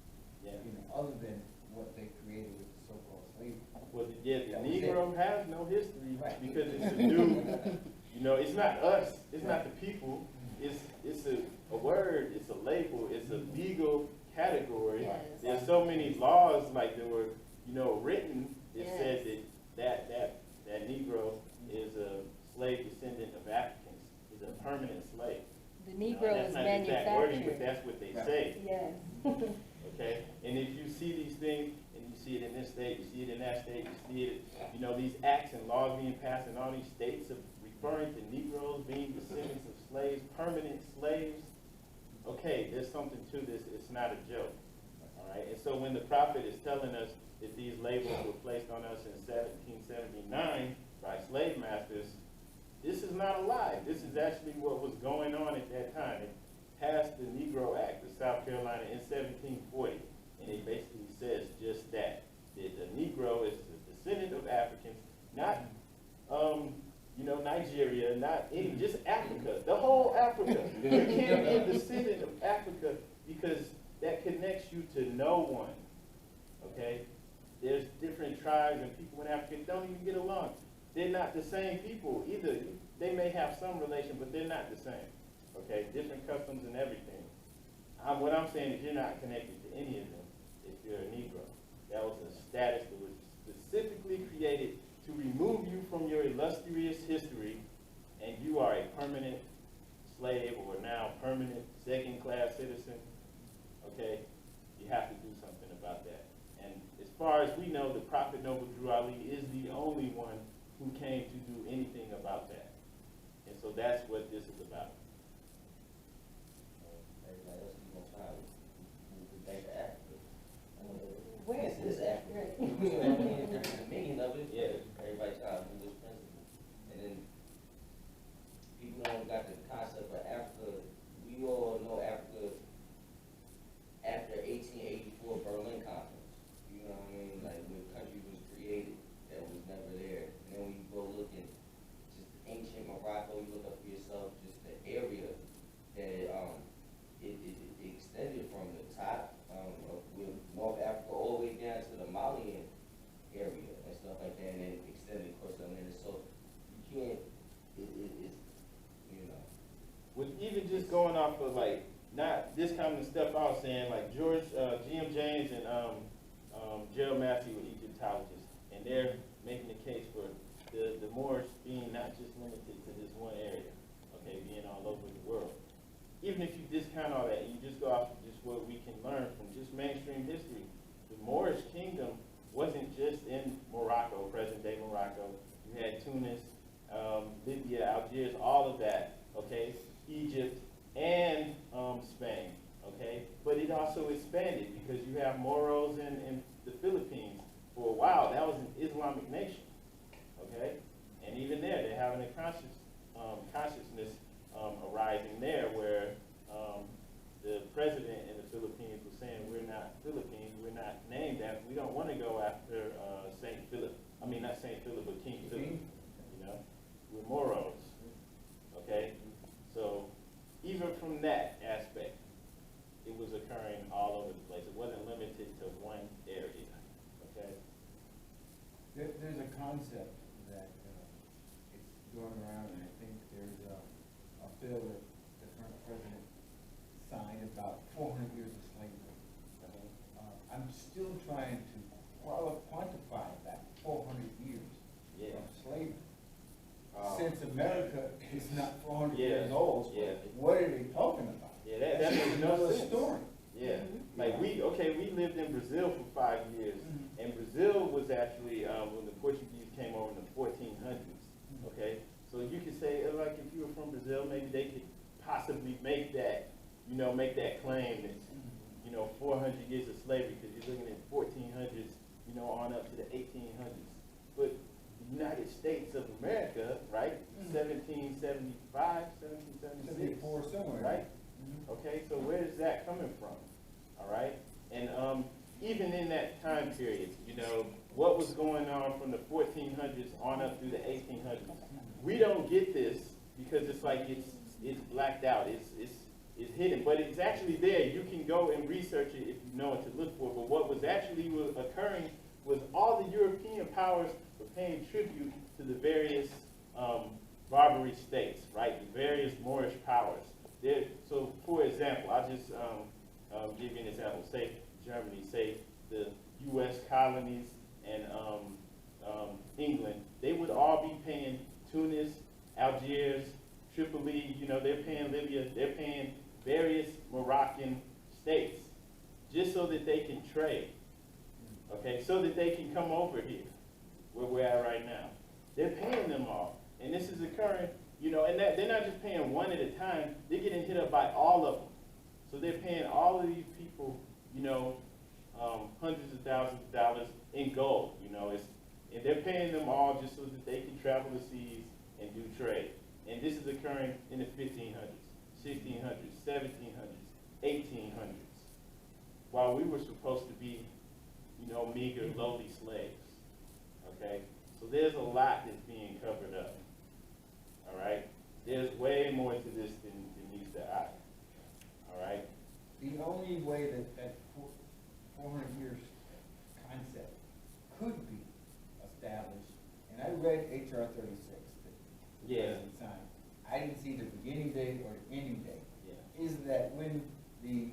Yeah. Other than what they created with the so-called slavery. Well, the Negro has no history Right. because it's a new, it's not us, it's not the people, it's a word, it's a label, it's a legal category. Yes. There's so many laws like that were, written that Yes. said that that Negro is a slave descendant of Africans, is a permanent slave. The Negro That's is not the exact wording, but manufactured. that's what they say. Yes. Okay, and if you see these things, and you see it in this state, you see it in that state, you see it, you know, these acts and laws being passed in all these states of referring to Negroes being descendants of slaves, permanent slaves, okay, there's something to this, it's not a joke, all right? And so when the prophet is telling us that these labels were placed on us in 1779 by slave masters, this is not a lie. This is actually what was going on at that time. It passed the Negro Act of South Carolina in 1740, and it basically says just that a Negro is a descendant of Africans, not, you know, Nigeria, not any, just Africa, the whole Africa. You can't be a descendant of Africa because that connects you to no one, okay? There's different tribes and people in Africa that don't even get along. They're not the same people either. They may have some relation, but they're not the same. Okay, different customs and everything. What I'm saying is you're not connected to any of them if you're a Negro. That was a status that was specifically created to remove you from your illustrious history, and you are a permanent slave or now permanent second-class citizen. Okay, you have to do something about that. And as far as we know, the Prophet Noble Drew Ali is the only one who came to do anything about that. And so that's what this is about. Everybody else is gonna try to move back to Africa. Where This is Africa. Right. The meaning of it, Yeah. everybody try to move this principle. And then people don't got the concept of Africa. We all know Africa after 1884 Berlin Conference. You know what I mean? Like when the country was created, that was never there. And then when you go look at just ancient Morocco, you look up for yourself, just the area that it extended from the top with North Africa all the way down to the Malian area and stuff like that, and then extended across the Atlantis. So you can't, it's, you know. With even just going off of like, not this kind of stuff I was saying, like G.M. James and Gerald Massey were Egyptologists, and they're making the case for the Moors being not just limited to this one area, okay, being all over the world. Even if you discount all that, you just go off of just what we can learn from just mainstream history. The Moorish kingdom wasn't just in Morocco, present-day Morocco. You had Tunis, Libya, Algiers, all of that, okay, Egypt, and Spain, okay? But it also expanded because you have Moros in the Philippines. For a while, that was an Islamic nation, okay? And even there, they're having a consciousness arising there where the president in the Philippines was saying, we're not Philippines, we're not named after, we don't want to go after St. Philip. I mean, not St. Philip, but King Philip, you know? We're Moros, okay? So even from that aspect, it was occurring all over the place. It wasn't limited to one area, okay? There's a concept that it's going around, and I think there's a bill that the current president signed about 400 years of slavery. I'm still trying to quantify that 400 years Yeah. of slavery. Since America is not 400 Yeah. years old, Yeah. what are they talking about? Yeah, that That's makes no another sense. story. Yeah, like we lived in Brazil for 5 years, and Brazil was actually, when the Portuguese came over in the 1400s, okay? So you could say, like, if you were from Brazil, maybe they could possibly make that, you know, make that claim that, you know, 400 years of slavery, because you're looking at 1400s, you know, on up to the 1800s. But the United States of America, right, 1775, 1776, 74 somewhere. right? Okay, so where is that coming from? All right, and even in that time period, you know, what was going on from the 1400s on up through the 1800s? We don't get this because it's like it's blacked out. It's hidden, but it's actually there. You can go and research it if you know what to look for. But what was actually occurring was all the European powers were paying tribute to the various Barbary states, right? The various Moorish powers. So, for example, I'll just give you an example. Say Germany, say the U.S. colonies and England, they would all be paying Tunis, Algiers, Tripoli, they're paying Libya, they're paying various Moroccan states just so that they can trade, okay, so that they can come over here where we're at right now. They're paying them all. And this is occurring, and they're not just paying one at a time, they're getting hit up by all of them. So they're paying all of these people, hundreds of thousands of dollars in gold, and they're paying them all just so that they can travel the seas and do trade. And this is occurring in the 1500s, 1600s, 1700s, 1800s, while we were supposed to be, meager, lowly slaves, okay? So there's a lot that's being covered up, all right? There's way more to this than meets the eye, all right? The only way that 400 years concept could be established, and I read H.R. 36, the Yeah. president signed. I didn't see the beginning date or the ending date. Yeah. Is that when the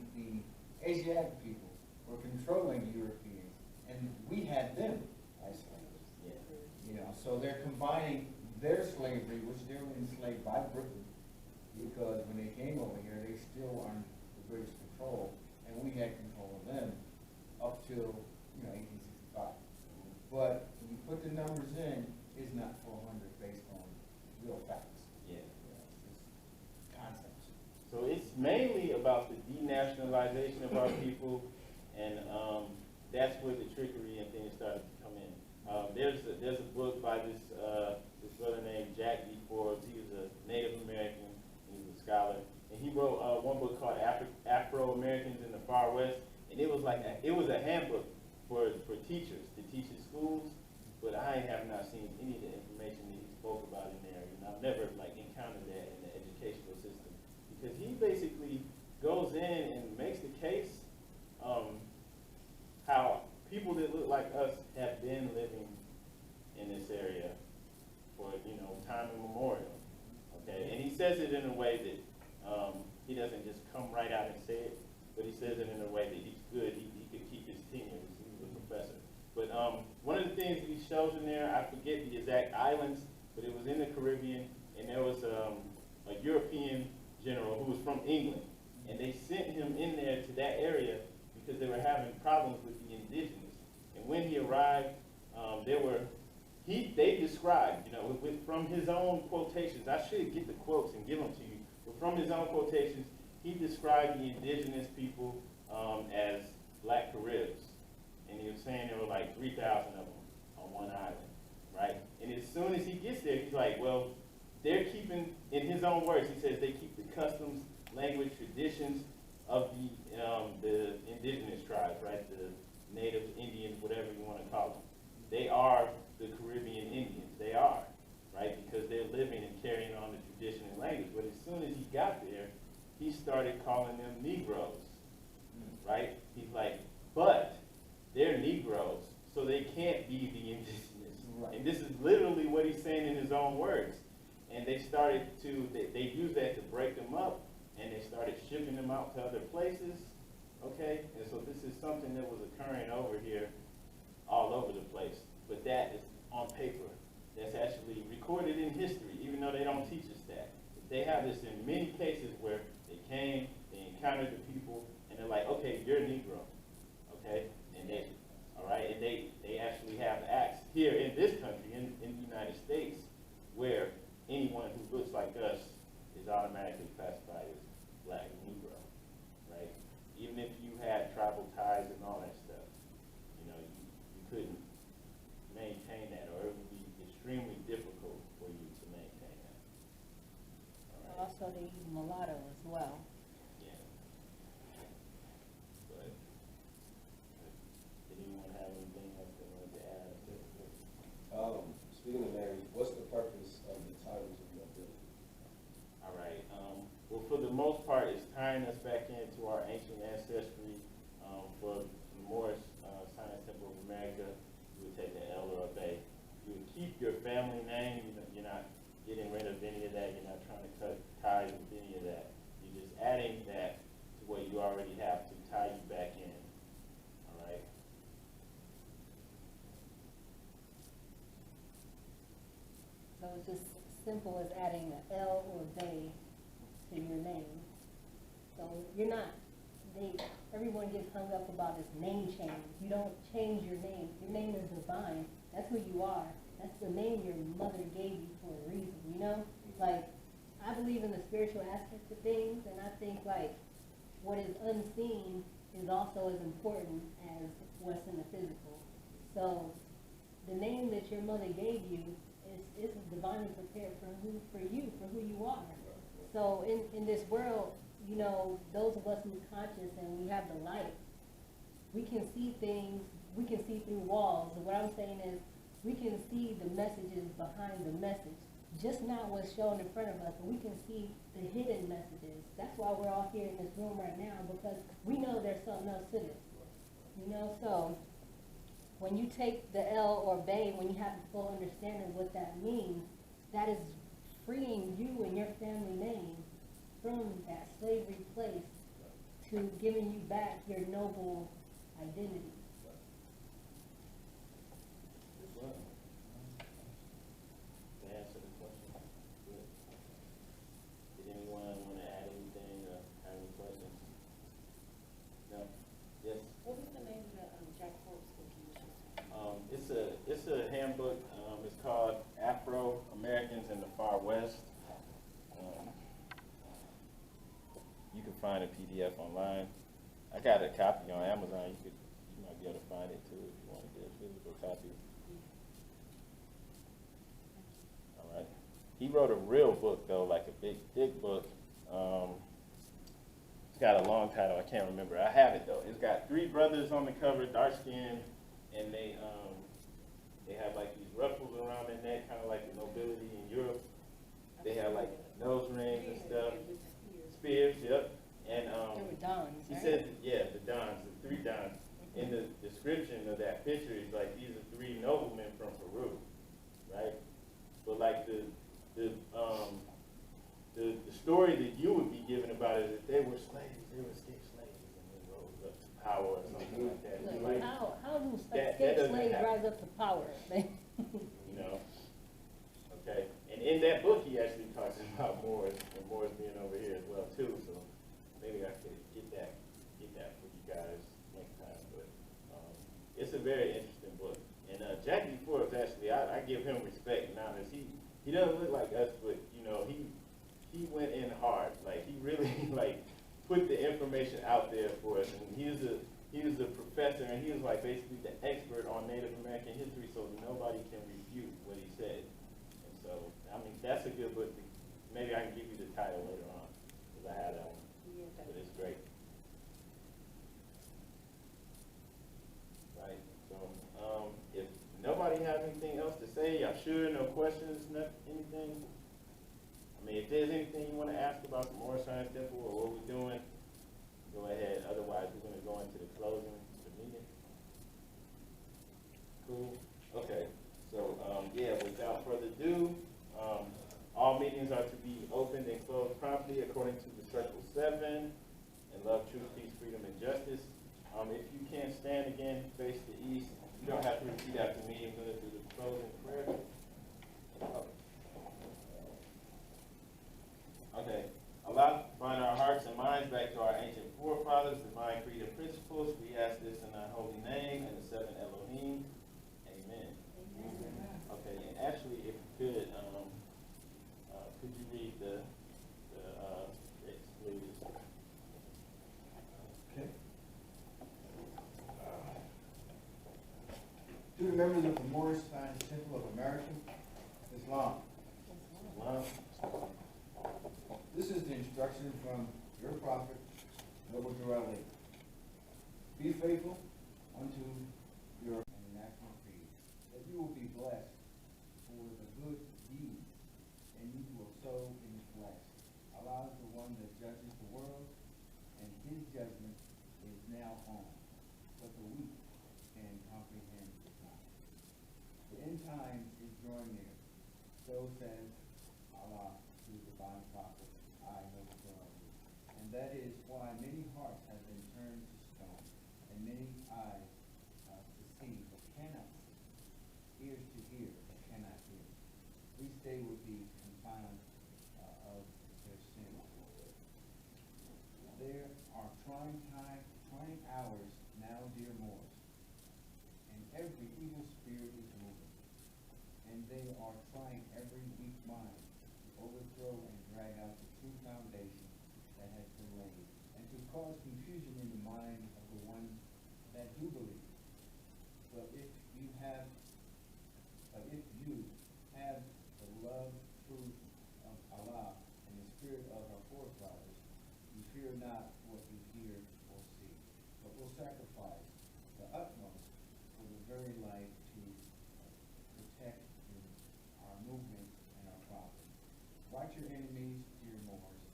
Asiatic people were controlling Europeans, and we had them as slaves. Yeah. So they're combining their slavery, which they were enslaved by Britain, because when they came over here, they still were under the British control, and we had control of them up till 1865. But when you put the numbers in, it's not 400 based on real facts. Yeah. It's concepts. So it's mainly about the denationalization of our people, and that's where the trickery and things started to come in. There's a book by this brother named Jack D. Forbes. He was a Native American. He was a scholar, and he wrote one book called Afro-Americans in the Far West, and it was a handbook for teachers to teach in schools. But I have not seen any of the information that he spoke about in there, and I've never encountered that in the educational system, because he basically goes in and makes the case how people that look like us have been living in this area for time immemorial. Okay, and he says it in a way that he doesn't just come right out and say it, but he says it in a way that he's good. He could keep his tenure. He was a professor. But one of the things that he shows in there, I forget the exact islands, but it was in the Caribbean, and there was a European general who was from England, and they sent him in there to that area because they were having problems with the indigenous. And when he arrived, they described, from his own quotations, I should get the quotes and give them to you, but from his own quotations, he described the indigenous people as Black Caribs. And he was saying there were 3,000 of them on one island, right? And as soon as he gets there, he's like, well, they're keeping, in his own words, he says they keep the customs, language, traditions of the indigenous tribes, right? The natives, Indians, whatever you want to call them. They are the Caribbean Indians. They are, right? Because they're living and carrying on the tradition and language. But as soon as he got there, he started calling them Negroes, right? He's like, but they're Negroes, so they can't be the indigenous. Right. And this is literally what he's saying in his own words. And they started to, they used that to break them up, and they started shipping them out to other places, okay? And so this is something that was occurring over here all over the place. But that is on paper. That's actually recorded in history, even though they don't teach us that. They have this in many cases where they came, they encountered the people, and they're like, okay, you're a Negro, okay? And they, all right, and they actually have acts here in this country, in the United States, where anyone who looks like us is automatically classified as Black Negro, right? Even if you had tribal ties and all that stuff, you couldn't maintain that, or it would be extremely difficult for you to maintain that. All right? Also, they use mulatto as well. Yeah. But did anyone have anything else they wanted to add? Speaking of marriage, what's the purpose of the titles of nobility? All right. Well, for the most part, it's tying us back into our ancient ancestry. For the Moorish Science Temple of America, you would take the L or a Bay. You would keep your family name. You're not getting rid of any of that. You're not trying to cut ties with any of that. You're just adding that to what you already have to tie you back in. All right. it's just simple as adding an L or they to your name. So you're not, everyone gets hung up about this name change. You don't change your name. Your name is divine. That's who you are. That's the name your mother gave you for a reason, you know? Like, I believe in the spiritual aspect of things, and I think, like, what is unseen is also as important as what's in the physical. So the name that your mother gave you is divinely prepared for who you are. So in this world, you know, those of us who's conscious and we have the light, we can see things, we can see through walls. And what I'm saying is, we can see the messages behind the message, just not what's shown in front of us, but we can see the hidden messages. That's why we're all here in this room right now, because we know there's something else to this. You know, so when you take the L or Bay, when you have the full understanding of what that means, that is freeing you and your family name from that slavery place to giving you back your noble identity. To answer the question. Good. Did anyone want to add anything or have any questions? No? Yes? What was the name of the Jack Forbes book you were just It's a handbook. It's called Afro-Americans in the Far West. You can find a PDF online. I got a copy on Amazon. You might be able to find it too if you want to get a physical copy. All right. He wrote a real book though, like a big, thick book. It's got a long title. I can't remember. I have it though. It's got 3 brothers on the cover, dark skin, and they have like these ruffles around their neck, kind of like the nobility in Europe. They have like nose rings and stuff. Spears, yep. And There were dons, he right? said, yeah, the dons, the 3 dons. In the description of that picture, he's like, these are 3 noblemen from Peru, right? But like the story that you would be given about it is that they were slaves, they were escaped slaves, and they rose up to power or something like that. Look, Like, how do that escaped doesn't slaves happen. rise up to power? you know, okay. And in that book, he actually talks about Moors and Moors being over here as well too. So maybe I could get that for you guys next time. But it's a very interesting book. And Jackie Forbes, actually, I give him respect and honor. He doesn't look like us, but you know, he went in hard. Like he really like put the information out there for us. And he was a professor, and he was like basically the expert on Native American history, so nobody can refute what he said. And so, I mean, that's a good book. Maybe I can give you the title later on, because I had that one. But it's great. Right. So, if nobody has anything else to say, y'all sure? No questions? Anything? I mean, if there's anything you want to ask about the Moorish Science Temple or what we're doing, go ahead. Otherwise, we're going to go into the closing of the meeting. Cool. Okay. So, yeah, without further ado, all meetings are to be opened and closed promptly according to the Circle 7 and love, truth, peace, freedom, and justice. If you can't stand again, face the east. You don't have to repeat after me. I'm going to do the closing prayer. Okay. Allah, bind our hearts and minds back to our ancient forefathers, divine freedom principles. We ask this in thy holy name and the 7 Elohim. Amen. Okay, and actually, if you could you read the text, please? Okay. To the members of the Moorish Science Temple of America, Islam. Islam. This is the instruction from your prophet, Noble Durali. Be faithful unto your national creed, that you will be blessed for the good deeds, and you will sow in his flesh. Allah is the one that judges the world, and his judgment is now on, but the weak can comprehend it not. The end time is drawing near. So says Allah to the divine prophet, I know the world. And that is why many hearts have been turned to stone, and many eyes to see but cannot see, ears to hear but cannot hear. We stay they would be confounded of their sin. There are trying hours now, dear Moors, and every evil spirit is moving, and they are trying every weak mind to overthrow and drag out the true foundation that has been laid, and to cause confusion in the mind of the ones that do believe. But if you have the love, truth of Allah and the spirit of our forefathers, you fear not what you hear or see, but will sacrifice the utmost for the very life to protect our movement and our profit. Watch your enemies, dear Moors.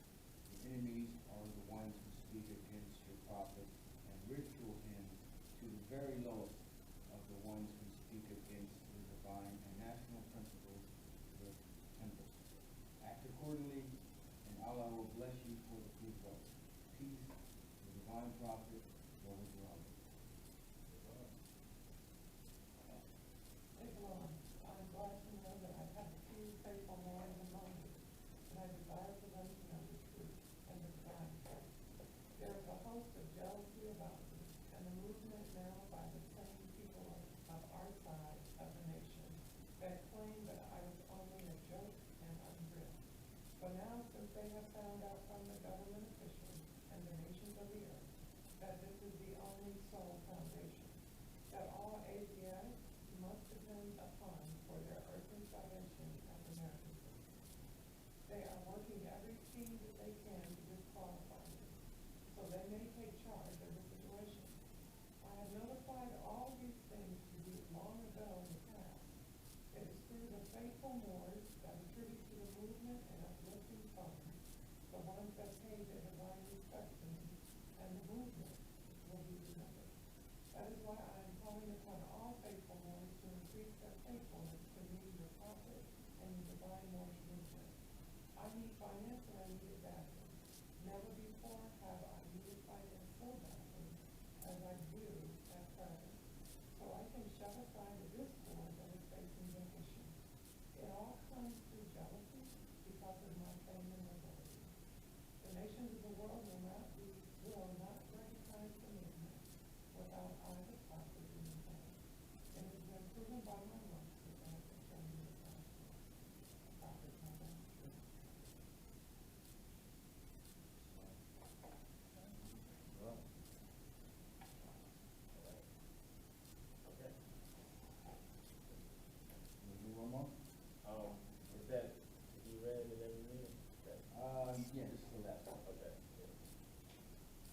Your enemies are the ones who speak against your prophet and ridicule him to the very lowest of the ones who speak against the divine and national principles of the temples. Act accordingly, and Allah will bless you for the good work. Peace to the divine prophet, Lord of Allah. Thank you, Lord. I'm glad to know that I have a few faithful Moors among you, and I desire for them to know the truth and the divine faith. There is a host of jealousy about you, and a movement now by the same people of our side of the nation that claim that I was only a joke and unreal. But now, since they have found out from the government officials and the nations of the earth that this is the only sole foundation, that all Asiatic must depend upon for their earthly salvation as American citizens. They are working every scheme that they can to disqualify you, so they may take charge of the situation. I have notified all these things to you long ago in the past. It is through the faithful Moors that contribute to the movement and uplifting funds, the ones that pay their divine respect to me, and the movement will be remembered. That is why I am calling upon all faithful Moors to increase their faithfulness to me, your prophet, and the divine Moorish movement. I need finance and I need it badly. Never before have I needed finance so badly as I do at present, so I can shut aside the discord that is facing the nation. It all comes through jealousy because of my fame and nobility. The nations of the world will not recognize the movement without I, the prophet, being there. It has been proven by my works that I have been shown you the gospel. Prophet, my God. Okay. We'll do one more? Is that, you read in every meeting? Okay. Yeah, this is the last one. Okay.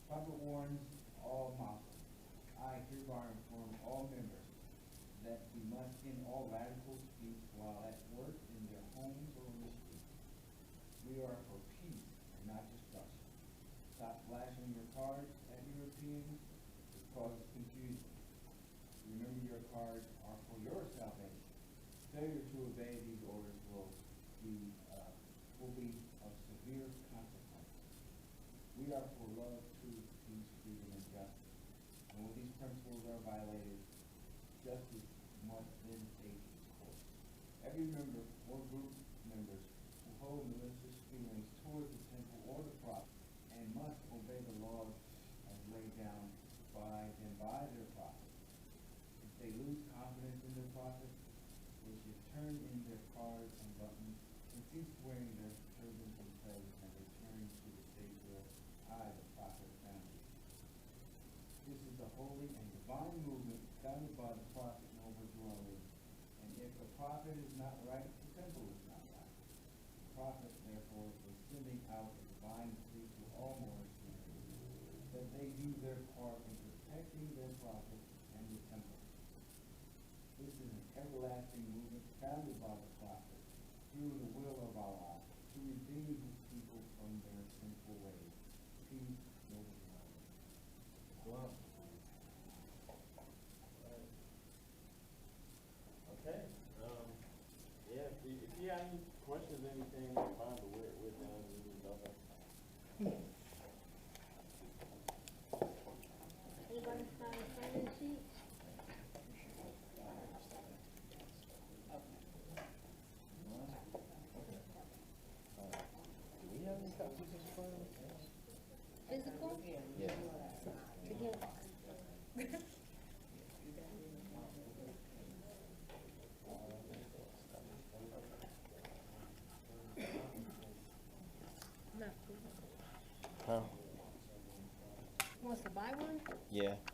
Prophet warns all Muslims. I hereby inform all members that we must end all radical speech while at work, in their homes, or in the streets. We are for peace and not destruction. Stop flashing your cards at Europeans. It causes confusion. Remember, your cards are for your salvation. Failure to obey these orders will be of severe consequences. We are for love, truth, peace, freedom, and justice. And when these principles are violated, justice must then take its course. Every member or group members who hold malicious feelings towards the temple or the prophet and must obey the laws as laid down by their prophet. If they lose confidence in their prophet, they should turn in their cards and buttons and cease wearing their turbans and feathers and return to the state where I, the prophet, found you. This is a holy and divine movement founded by the prophet and overdwelling. And if the prophet is not right, the temple is not right. The prophet, therefore, is sending out a divine plea to all Moorish people that they do their part in protecting their prophet and the temple. This is an everlasting movement founded by the prophet through the will of Allah to redeem his people from their sinful ways. Peace, Lord of Allah. Wow. Okay. Yeah, if you have any questions, anything, fine, but we're done. We can go back. Anybody sign a sign-in sheet? Yeah.